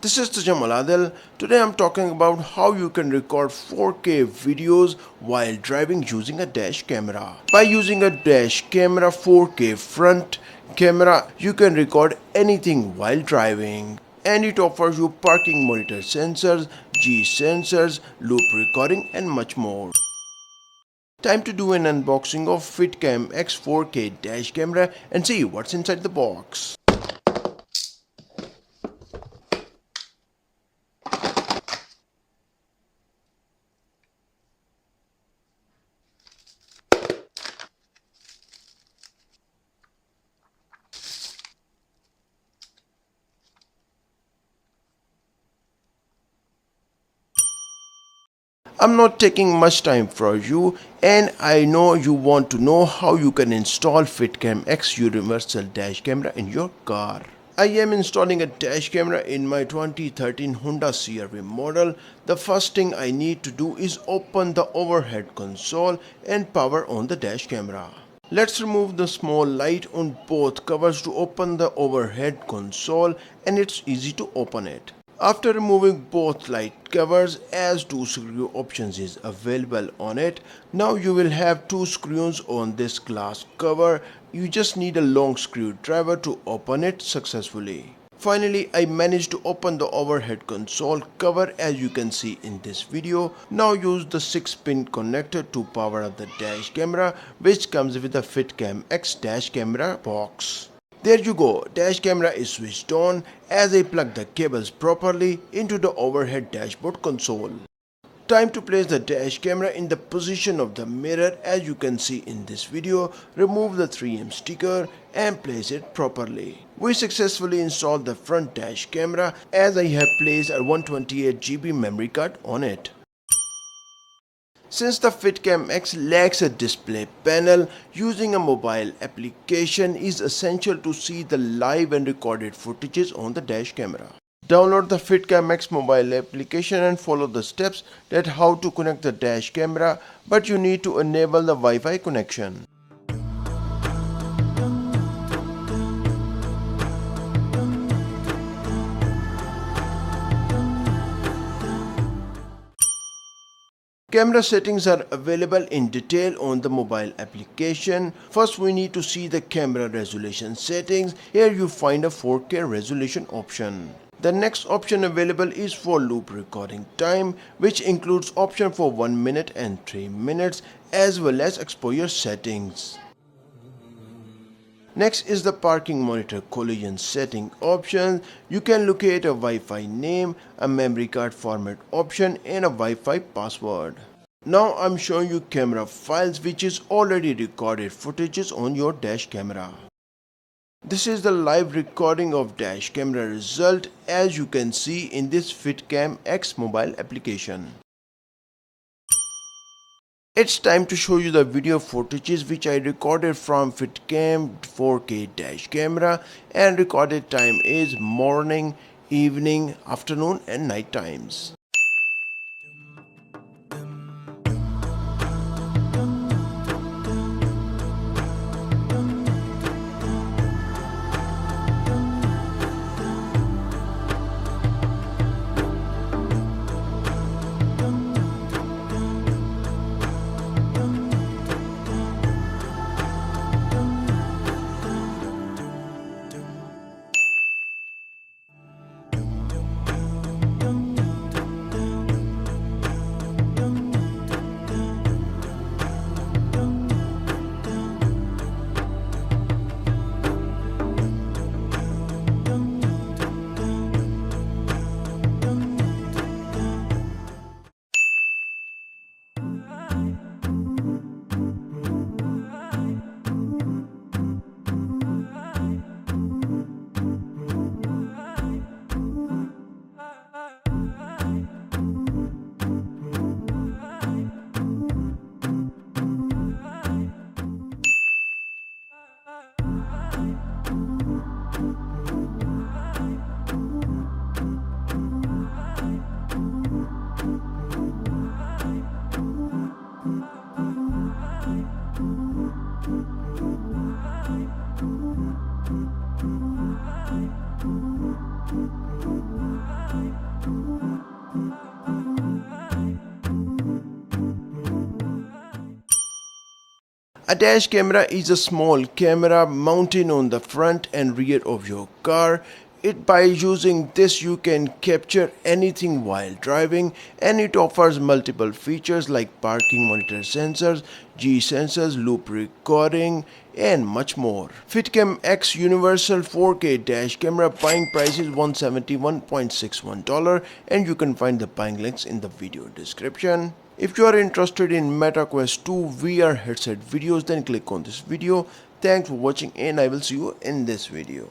This is Tajamul Adil. Today I'm talking about how you can record 4K videos while driving using a dash camera. By using a dash camera 4K front camera, you can record anything while driving. And it offers you parking monitor sensors, G sensors, loop recording and much more. Time to do an unboxing of FITCAMX 4K dash camera and see what's inside the box. I'm not taking much time for you, and I know you want to know how you can install FITCAMX universal dash camera in your car. I am installing a dash camera in my 2013 Honda CR-V model. The first thing I need to do is open the overhead console and power on the dash camera. Let's remove the small light on both covers to open the overhead console, and it's easy to open it. After removing both light covers, as 2 screw options is available on it, now you will have 2 screws on this glass cover. You just need a long screwdriver to open it successfully. Finally, I managed to open the overhead console cover as you can see in this video. Now use the 6-pin connector to power up the dash camera, which comes with the FITCAMX dash camera box. There you go, dash camera is switched on as I plug the cables properly into the overhead dashboard console. Time to place the dash camera in the position of the mirror as you can see in this video. Remove the 3M sticker and place it properly. We successfully installed the front dash camera as I have placed a 128GB memory card on it. Since the FITCAMX lacks a display panel, using a mobile application is essential to see the live and recorded footages on the dash camera. Download the FITCAMX mobile application and follow the steps that how to connect the dash camera, but you need to enable the Wi-Fi connection. Camera settings are available in detail on the mobile application. First, we need to see the camera resolution settings. Here you find a 4K resolution option. The next option available is for loop recording time, which includes option for 1 minute and 3 minutes as well as exposure settings. Next is the parking monitor collision setting option. You can locate a Wi-Fi name, a memory card format option and a Wi-Fi password. Now I'm showing you camera files which is already recorded footages on your dash camera. This is the live recording of dash camera result as you can see in this FITCAMX mobile application. It's time to show you the video footages which I recorded from FITCAM 4K dash camera, and recorded time is morning, evening, afternoon and night times. A dash camera is a small camera mounted on the front and rear of your car. By using this you can capture anything while driving, and it offers multiple features like parking monitor sensors, G sensors, loop recording, and much more. FITCAMX Universal 4K dash camera buying price is $171.61, and you can find the buying links in the video description. If you are interested in MetaQuest 2 VR headset videos, then click on this video. Thanks for watching, and I will see you in this video.